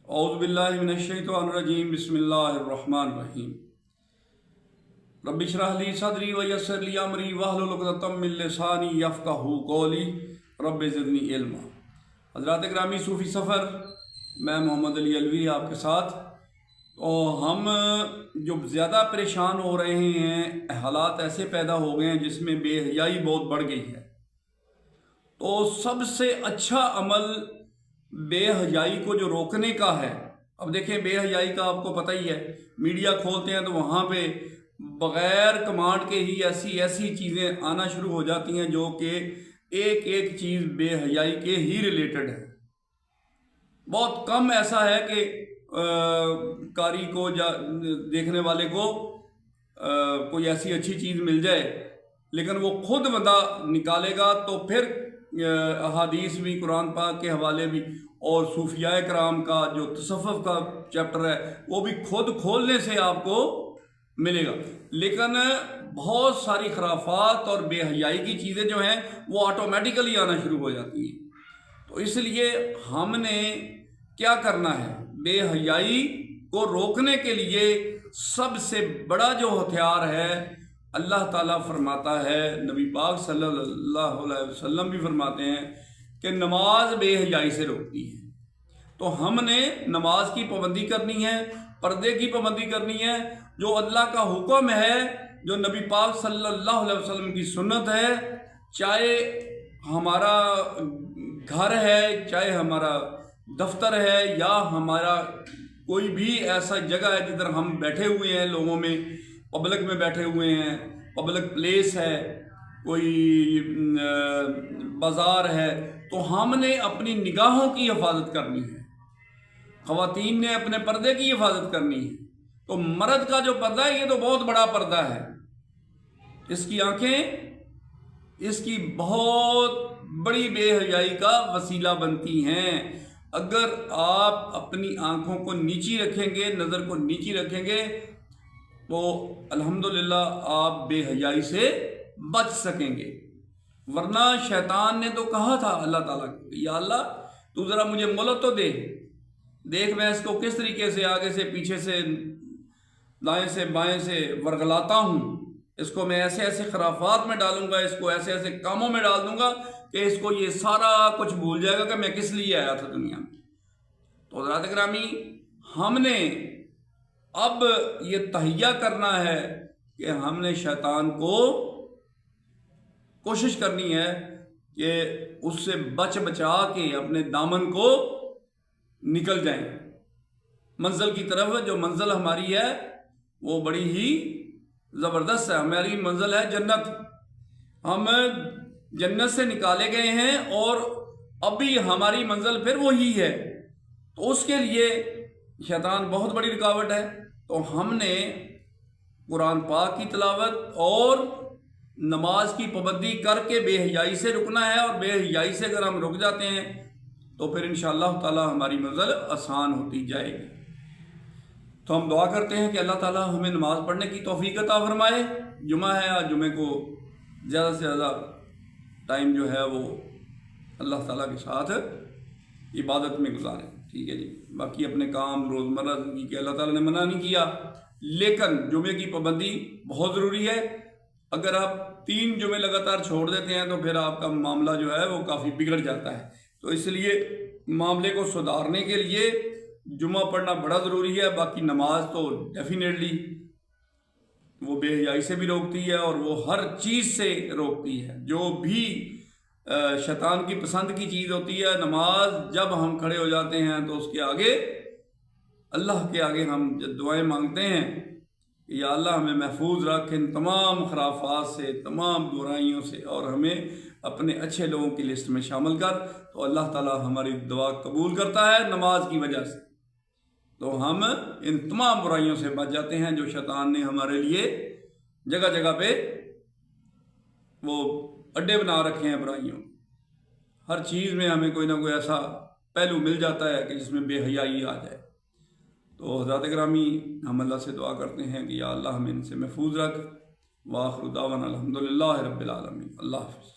اعوذ باللہ من الشیطان الرجیم بسم اللہ الرحمن الرحیم رب اشرح لی صدری ویسر لی امری واحلل عقدۃ من لسانی یفقہوا قولی رب زدنی علما۔ حضرات گرامی، صوفی سفر، میں محمد علی علوی آپ کے ساتھ۔ اور ہم جو زیادہ پریشان ہو رہے ہیں، حالات ایسے پیدا ہو گئے ہیں جس میں بے حیائی بہت بڑھ گئی ہے، تو سب سے اچھا عمل بے حیائی کو جو روکنے کا ہے۔ اب دیکھیں، بے حیائی کا آپ کو پتہ ہی ہے، میڈیا کھولتے ہیں تو وہاں پہ بغیر کمانڈ کے ہی ایسی چیزیں آنا شروع ہو جاتی ہیں جو کہ ایک ایک چیز بے حیائی کے ہی ریلیٹڈ ہے۔ بہت کم ایسا ہے کہ قاری کو یا دیکھنے والے کو کوئی ایسی اچھی چیز مل جائے، لیکن وہ خود بندہ نکالے گا تو پھر احادیث بھی، قرآن پاک کے حوالے بھی، اور صوفیاء کرام کا جو تصوف کا چیپٹر ہے وہ بھی خود کھولنے سے آپ کو ملے گا۔ لیکن بہت ساری خرافات اور بے حیائی کی چیزیں جو ہیں وہ آٹومیٹیکلی آنا شروع ہو جاتی ہیں۔ تو اس لیے ہم نے کیا کرنا ہے؟ بے حیائی کو روکنے کے لیے سب سے بڑا جو ہتھیار ہے، اللہ تعالیٰ فرماتا ہے، نبی پاک صلی اللہ علیہ وسلم بھی فرماتے ہیں کہ نماز بے حیائی سے روکتی ہے۔ تو ہم نے نماز کی پابندی کرنی ہے، پردے کی پابندی کرنی ہے۔ جو اللہ کا حکم ہے، جو نبی پاک صلی اللہ علیہ وسلم کی سنت ہے، چاہے ہمارا گھر ہے، چاہے ہمارا دفتر ہے، یا ہمارا کوئی بھی ایسا جگہ ہے جدھر ہم بیٹھے ہوئے ہیں، لوگوں میں پبلک میں بیٹھے ہوئے ہیں، پبلک پلیس ہے، کوئی بازار ہے، تو ہم نے اپنی نگاہوں کی حفاظت کرنی ہے۔ خواتین نے اپنے پردے کی حفاظت کرنی ہے۔ تو مرد کا جو پردہ ہے، یہ تو بہت بڑا پردہ ہے۔ اس کی آنکھیں اس کی بہت بڑی بے حیائی کا وسیلہ بنتی ہیں۔ اگر آپ اپنی آنکھوں کو نیچی رکھیں گے، نظر کو نیچی رکھیں گے، تو الحمدللہ آپ بے حیائی سے بچ سکیں گے۔ ورنہ شیطان نے تو کہا تھا اللہ تعالیٰ کو، یا اللہ تو ذرا مجھے مہلت تو دے، دیکھ میں اس کو کس طریقے سے آگے سے پیچھے سے دائیں سے بائیں سے ورگلاتا ہوں، اس کو میں ایسے ایسے خرافات میں ڈالوں گا، اس کو ایسے ایسے کاموں میں ڈال دوں گا کہ اس کو یہ سارا کچھ بھول جائے گا کہ میں کس لیے آیا تھا دنیا میں۔ تو حضرات گرامی، ہم نے اب یہ تہیہ کرنا ہے کہ ہم نے شیطان کو کوشش کرنی ہے کہ اس سے بچا کے اپنے دامن کو نکل جائیں منزل کی طرف۔ جو منزل ہماری ہے وہ بڑی ہی زبردست ہے۔ ہماری منزل ہے جنت۔ ہم جنت سے نکالے گئے ہیں اور ابھی ہماری منزل پھر وہی ہے۔ تو اس کے لیے شیطان بہت بڑی رکاوٹ ہے۔ تو ہم نے قرآن پاک کی تلاوت اور نماز کی پابندی کر کے بے حیائی سے رکنا ہے، اور بے حیائی سے اگر ہم رک جاتے ہیں تو پھر انشاءاللہ تعالی ہماری منزل آسان ہوتی جائے گی۔ تو ہم دعا کرتے ہیں کہ اللہ تعالیٰ ہمیں نماز پڑھنے کی توفیق عطا فرمائے۔ جمعہ ہے، آج جمعے کو زیادہ سے زیادہ ٹائم جو ہے وہ اللہ تعالیٰ کے ساتھ عبادت میں گزاریں۔ ٹھیک ہے جی، باقی اپنے کام روزمرہ زندگی کے اللہ تعالیٰ نے منع نہیں کیا، لیکن جمعے کی پابندی بہت ضروری ہے۔ اگر آپ 3 جمعے لگاتار چھوڑ دیتے ہیں تو پھر آپ کا معاملہ جو ہے وہ کافی بگڑ جاتا ہے۔ تو اس لیے معاملے کو سدھارنے کے لیے جمعہ پڑھنا بڑا ضروری ہے۔ باقی نماز تو ڈیفینیٹلی وہ بے حیائی سے بھی روکتی ہے اور وہ ہر چیز سے روکتی ہے۔ جو بھی شیطان کی پسند کی چیز ہوتی ہے، نماز جب ہم کھڑے ہو جاتے ہیں تو اس کے آگے، اللہ کے آگے ہم دعائیں مانگتے ہیں کہ یا اللہ ہمیں محفوظ رکھ ان تمام خرافات سے، تمام برائیوں سے، اور ہمیں اپنے اچھے لوگوں کی لسٹ میں شامل کر۔ تو اللہ تعالیٰ ہماری دعا قبول کرتا ہے نماز کی وجہ سے۔ تو ہم ان تمام برائیوں سے بچ جاتے ہیں جو شیطان نے ہمارے لیے جگہ جگہ پہ وہ اڈے بنا رکھے ہیں برائیوں۔ ہر چیز میں ہمیں کوئی نہ کوئی ایسا پہلو مل جاتا ہے کہ جس میں بے حیائی آ جائے۔ تو حضرات گرامی، ہم اللہ سے دعا کرتے ہیں کہ یا اللہ ہمیں ان سے محفوظ رکھ۔ وآخر دعوانا الحمدللہ رب العالمین۔ اللہ حافظ۔